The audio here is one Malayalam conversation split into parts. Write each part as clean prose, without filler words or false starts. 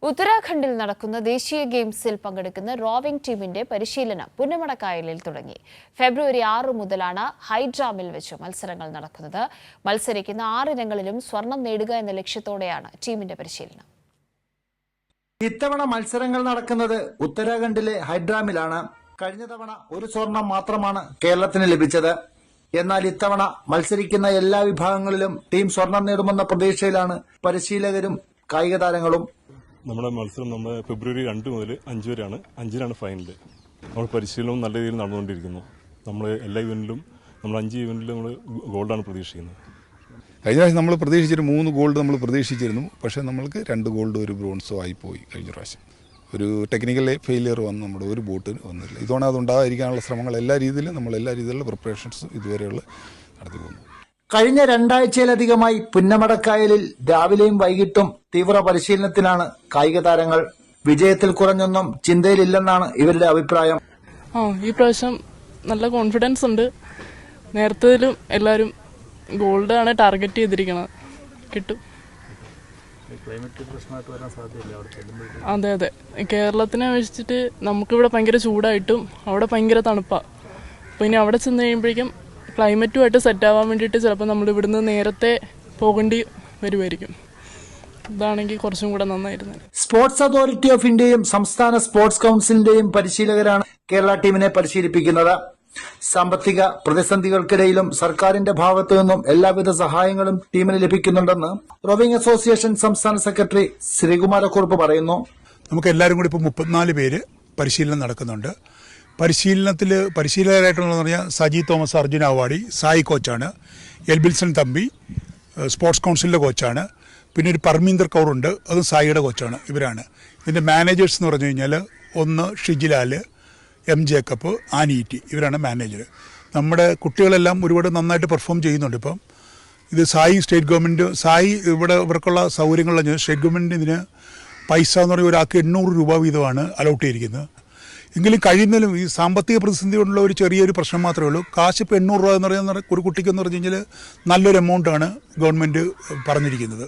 ഉത്തരാഖണ്ഡിൽ നടക്കുന്ന ദേശീയ ഗെയിംസിൽ പങ്കെടുക്കുന്ന റോവിംഗ് ടീമിന്റെ പരിശീലനം പുന്നമടക്കായലിൽ തുടങ്ങി. ഫെബ്രുവരി 6 മുതലാണ് ഹൈഡ്രാമിൽ വെച്ച് മത്സരങ്ങൾ നടക്കുന്നത്. മത്സരിക്കുന്ന 6 ഇനങ്ങളിലും സ്വർണം നേടുക എന്ന ലക്ഷ്യത്തോടെയാണ് ടീമിന്റെ പരിശീലനം. ഇത്തവണ മത്സരങ്ങൾ നടക്കുന്നത് ഉത്തരാഖണ്ഡിലെ ഹൈഡ്രാമിലാണ്. കഴിഞ്ഞ തവണ ഒരു സ്വർണം മാത്രമാണ് കേരളത്തിന് ലഭിച്ചത്. എന്നാൽ ഇത്തവണ മത്സരിക്കുന്ന എല്ലാ വിഭാഗങ്ങളിലും ടീം സ്വർണം നേടുമെന്ന പ്രതീക്ഷയിലാണ് പരിശീലകരും കായിക താരങ്ങളും. നമ്മുടെ മത്സരം ഫെബ്രുവരി 2 മുതൽ 5 വരെയാണ്. 5-നാണ് ഫൈനൽ. നമ്മൾ പരിശീലനവും നല്ല രീതിയിൽ നടന്നുകൊണ്ടിരിക്കുന്നു. നമ്മൾ എല്ലാ ഇവന്റിലും 5 ഇവന്റിലും നമ്മൾ ഗോൾഡാണ് പ്രതീക്ഷിക്കുന്നത്. കഴിഞ്ഞ പ്രാവശ്യം നമ്മൾ പ്രതീക്ഷിച്ചൊരു 3 ഗോൾഡ് നമ്മൾ പ്രതീക്ഷിച്ചിരുന്നു. പക്ഷേ നമ്മൾക്ക് 2 ഗോൾഡ് 1 ബ്രോൺസോ ആയിപ്പോയി. കഴിഞ്ഞ പ്രാവശ്യം ഒരു ടെക്നിക്കൽ ഫെയിലിയർ വന്ന് നമ്മുടെ ഒരു ബോട്ടിന് വന്നില്ല. ഇതോടെ അതുണ്ടാകാതിരിക്കാനുള്ള ശ്രമങ്ങൾ എല്ലാ രീതിയിലുള്ള പ്രിപ്പറേഷൻസ് ഇതുവരെയുള്ള നടത്തി പോകുന്നു. കഴിഞ്ഞ 2 ആഴ്ചയിലധികമായി പുന്നമടക്കായലിൽ രാവിലെയും വൈകിട്ടും തീവ്ര പരിശീലനത്തിലാണ് കായിക താരങ്ങൾ. വിജയത്തിൽ കുറഞ്ഞൊന്നും ചിന്തയിലില്ലെന്നാണ് ഇവരുടെ അഭിപ്രായം. ഈ പ്രാവശ്യം നല്ല കോൺഫിഡൻസ് ഉണ്ട്. നേരത്തേലും എല്ലാവരും ഗോൾഡ് ആണ് ടാർഗറ്റ് ചെയ്തിരിക്കുന്നത്. കിട്ടും. അതെ അതെ, കേരളത്തിനെ അപേക്ഷിച്ചിട്ട് നമുക്കിവിടെ ഭയങ്കര ചൂടായിട്ടും അവിടെ ഭയങ്കര തണുപ്പാണ്. അപ്പോൾ ഇനി അവിടെ ചെന്ന് കഴിയുമ്പോഴേക്കും ക്ലൈമറ്റുമായിട്ട് സെറ്റാവാൻ വേണ്ടിയിട്ട് ചിലപ്പോൾ നമ്മൾ ഇവിടുന്ന് നേരത്തെ പോകേണ്ടി വരുമായിരിക്കും. ഇതാണെങ്കിൽ കുറച്ചും കൂടെ നന്നായിരുന്നു. സ്പോർട്സ് അതോറിറ്റി ഓഫ് ഇന്ത്യയും സംസ്ഥാന സ്പോർട്സ് കൌൺസിലിന്റെയും പരിശീലകരാണ് കേരള ടീമിനെ പരിശീലിപ്പിക്കുന്നത്. സാമ്പത്തിക പ്രതിസന്ധികൾക്കിടയിലും സർക്കാരിന്റെ ഭാഗത്തു നിന്നും എല്ലാവിധ സഹായങ്ങളും ടീമിന് ലഭിക്കുന്നുണ്ടെന്ന് റോവിംഗ് അസോസിയേഷൻ സംസ്ഥാന സെക്രട്ടറി ശ്രീകുമാരക്കുറുപ്പ് പറയുന്നു. നമുക്ക് എല്ലാവരും കൂടി ഇപ്പോൾ 34 പേര് പരിശീലനം നടക്കുന്നുണ്ട്. പരിശീലകരായിട്ടുള്ളതെന്ന് പറഞ്ഞാൽ Saji Thomas Arjuna awardee Sai കോച്ചാണ്. എൽബിൽസൺ Thampi sports കൗൺസിലിൻ്റെ കോച്ചാണ്. പിന്നെ ഒരു പർമീന്ദർ കൗറുണ്ട്, അതും സായിയുടെ കോച്ചാണ്. ഇവരാണ് ഇതിൻ്റെ മാനേജേഴ്സ് എന്ന് പറഞ്ഞു കഴിഞ്ഞാൽ ഒന്ന് ഷിജിലാൽ, എം ജേക്കബ്, ആനീറ്റി, ഇവരാണ് മാനേജർ. നമ്മുടെ കുട്ടികളെല്ലാം ഒരുപാട് നന്നായിട്ട് പെർഫോം ചെയ്യുന്നുണ്ട്. ഇപ്പം ഇത് സ്റ്റേറ്റ് ഗവൺമെൻറ് ഇവിടെ ഇവർക്കുള്ള സൗകര്യങ്ങളിലെ സ്റ്റേറ്റ് ഗവൺമെൻറ് ഇതിന് പൈസ എന്ന് പറഞ്ഞാൽ ഒരാൾക്ക് 800 രൂപ വീതമാണ് അലോട്ട് ചെയ്തിരിക്കുന്നത്. എങ്കിലും കഴിയുന്നതിലും ഈ സാമ്പത്തിക പ്രതിസന്ധി കൊണ്ടുള്ള ഒരു ചെറിയൊരു പ്രശ്നം മാത്രമേ ഉള്ളൂ. കാശ് ഇപ്പോൾ 800 രൂപ എന്ന് പറയുന്ന ഒരു കുട്ടിക്കെന്ന് പറഞ്ഞു കഴിഞ്ഞാൽ നല്ലൊരു എമൗണ്ടാണ് ഗവൺമെൻറ് പറഞ്ഞിരിക്കുന്നത്.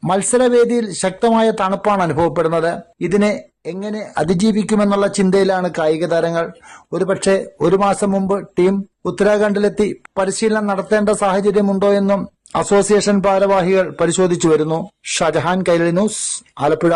മത്സരവേദിയിൽ ശക്തമായ തണുപ്പാണ് അനുഭവപ്പെടുന്നത്. ഇതിനെ എങ്ങനെ അതിജീവിക്കുമെന്നുള്ള ചിന്തയിലാണ് കായിക താരങ്ങൾ. ഒരുപക്ഷെ 1 മാസം മുമ്പ് ടീം ഉത്തരാഖണ്ഡിലെത്തി പരിശീലനം നടത്തേണ്ട സാഹചര്യമുണ്ടോ എന്നും അസോസിയേഷൻ ഭാരവാഹികൾ പരിശോധിച്ചു വരുന്നു. ഷാജഹാൻ, കൈരളി ന്യൂസ്, ആലപ്പുഴ.